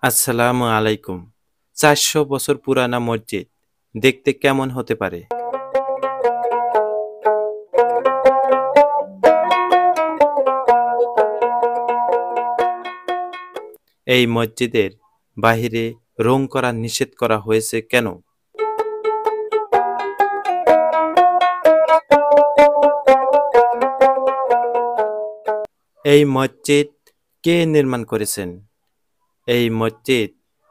আসসালামু আলাইকুম। ৪০০ বছর পুরানা মসজিদ দেখতে কেমন হতে পারে? এই মসজিদের বাহিরে রং করা নিষেধ করা হয়েছে কেন? এই মসজিদ কে নির্মাণ করেছেন? এই মসজিদ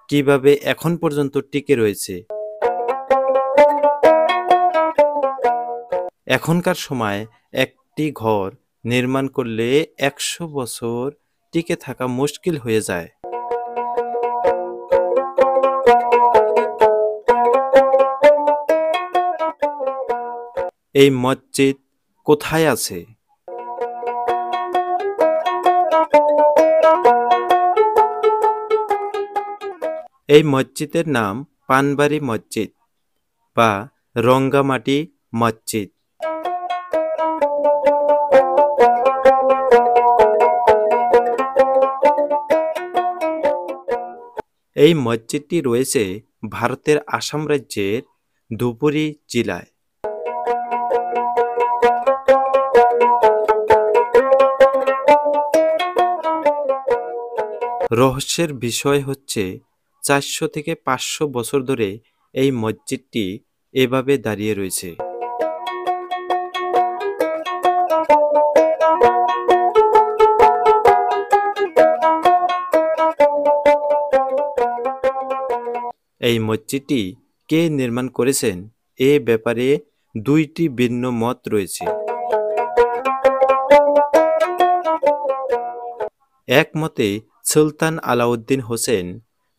কিভাবে এখন পর্যন্ত টিকে রয়েছে? এখনকার সময় একটি ঘর নির্মাণ করলে ১০০ বছর টিকে থাকা মুশকিল হয়ে যায়। এই মসজিদ কোথায় আছে? এই মসজিদের নাম পানবাড়ি মসজিদ বা রঙ্গামাটি মসজিদ। এই মসজিদটি রয়েছে ভারতের আসাম রাজ্যের ধুবরী জেলায়। রহস্যের বিষয় হচ্ছে ৪০০ থেকে ৫০০ বছর ধরে এই মসজিদটি এভাবে দাঁড়িয়ে রয়েছে। এই মসজিদটি কে নির্মাণ করেছেন এ ব্যাপারে দুইটি ভিন্ন মত রয়েছে। এক মতে সুলতান আলাউদ্দিন হোসেন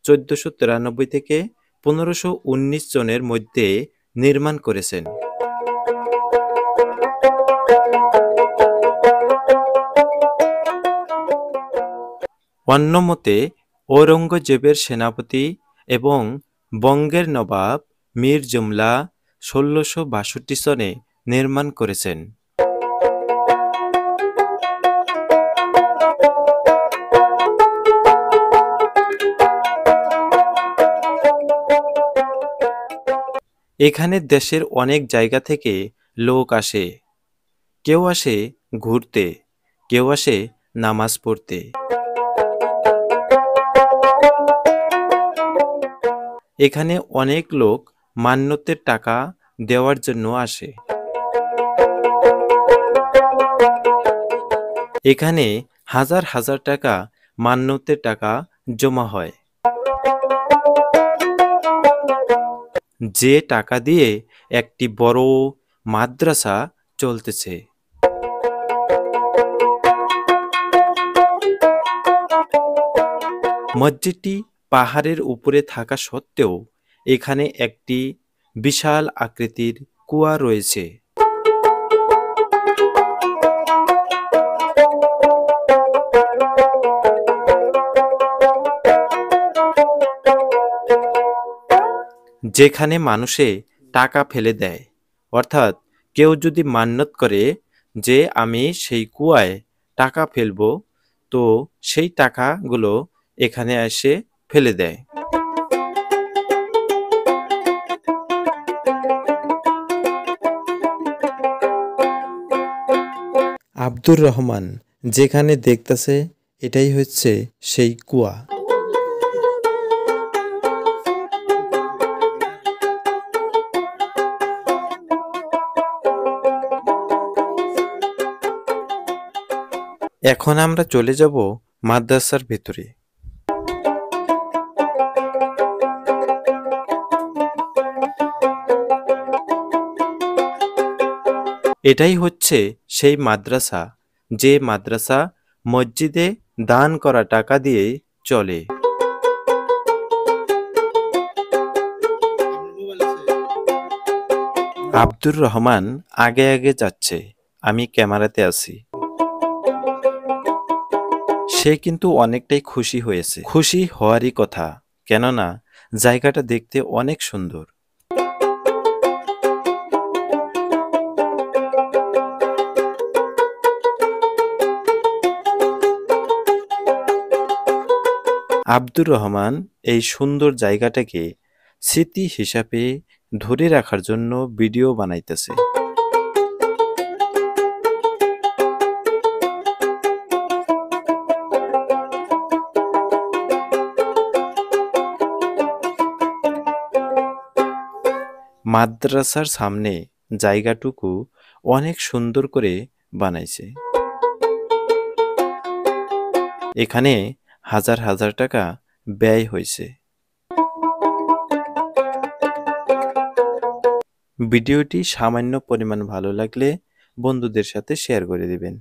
১৪৯৩ থেকে ১৫১৯ জনের মধ্যে নির্মাণ করেছেন। অন্য মতে ঔরঙ্গজেবের সেনাপতি এবং বঙ্গের নবাব মীর জুমলা ১৬৬২ সনে নির্মাণ করেছেন। এখানে দেশের অনেক জায়গা থেকে লোক আসে। কেউ আসে ঘুরতে, কেউ আসে নামাজ পড়তে। এখানে অনেক লোক মান্যতের টাকা দেওয়ার জন্য আসে। এখানে হাজার হাজার টাকা মান্যতের টাকা জমা হয়। যে টাকা দিয়ে একটি বড় মাদ্রাসা চলতেছে। মসজিদটি পাহাড়ের উপরে থাকা সত্ত্বেও এখানে একটি বিশাল আকৃতির কুয়া রয়েছে। যেখানে মানুষে টাকা ফেলে দেয়, অর্থাৎ কেউ যদি মান্যত করে যে আমি সেই কুয়ায় টাকা ফেলবো, তো সেই টাকাগুলো এখানে এসে ফেলে দেয়। আব্দুর রহমান যেখানে দেখতেছে এটাই হচ্ছে সেই কুয়া। এখন আমরা চলে যাব মাদ্রাসার ভেতরে। এটাই হচ্ছে সেই মাদ্রাসা, যে মাদ্রাসা মসজিদে দান করা টাকা দিয়ে চলে। আব্দুর রহমান আগে আগে যাচ্ছে, আমি ক্যামেরাতে আছি। সে কিন্তু অনেকটাই খুশি হয়েছে। খুশি হওয়ারই কথা, কেননা জায়গাটা দেখতে অনেক সুন্দর। আব্দুর রহমান এই সুন্দর জায়গাটাকে স্মৃতি হিসাবে ধরে রাখার জন্য ভিডিও বানাইতেছে। মাদ্রাসার সামনে জায়গাটুকু অনেক সুন্দর করে বানাইছে। এখানে হাজার হাজার টাকা ব্যয় হয়েছে। ভিডিওটি সামান্য পরিমাণ ভালো লাগলে বন্ধুদের সাথে শেয়ার করে দিবেন।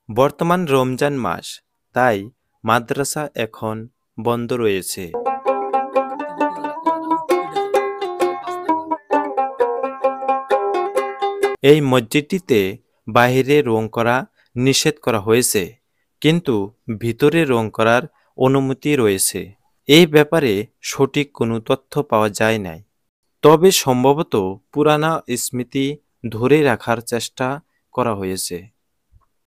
বর্তমান রমজান মাস, তাই মাদ্রাসা এখন বন্ধ রয়েছে। এই মসজিদটিতে বাইরে রং করা নিষেধ করা হয়েছে, কিন্তু ভিতরে রং করার অনুমতি রয়েছে। এই ব্যাপারে সঠিক কোনো তথ্য পাওয়া যায় নাই, তবে সম্ভবত পুরানা স্মৃতি ধরে রাখার চেষ্টা করা হয়েছে।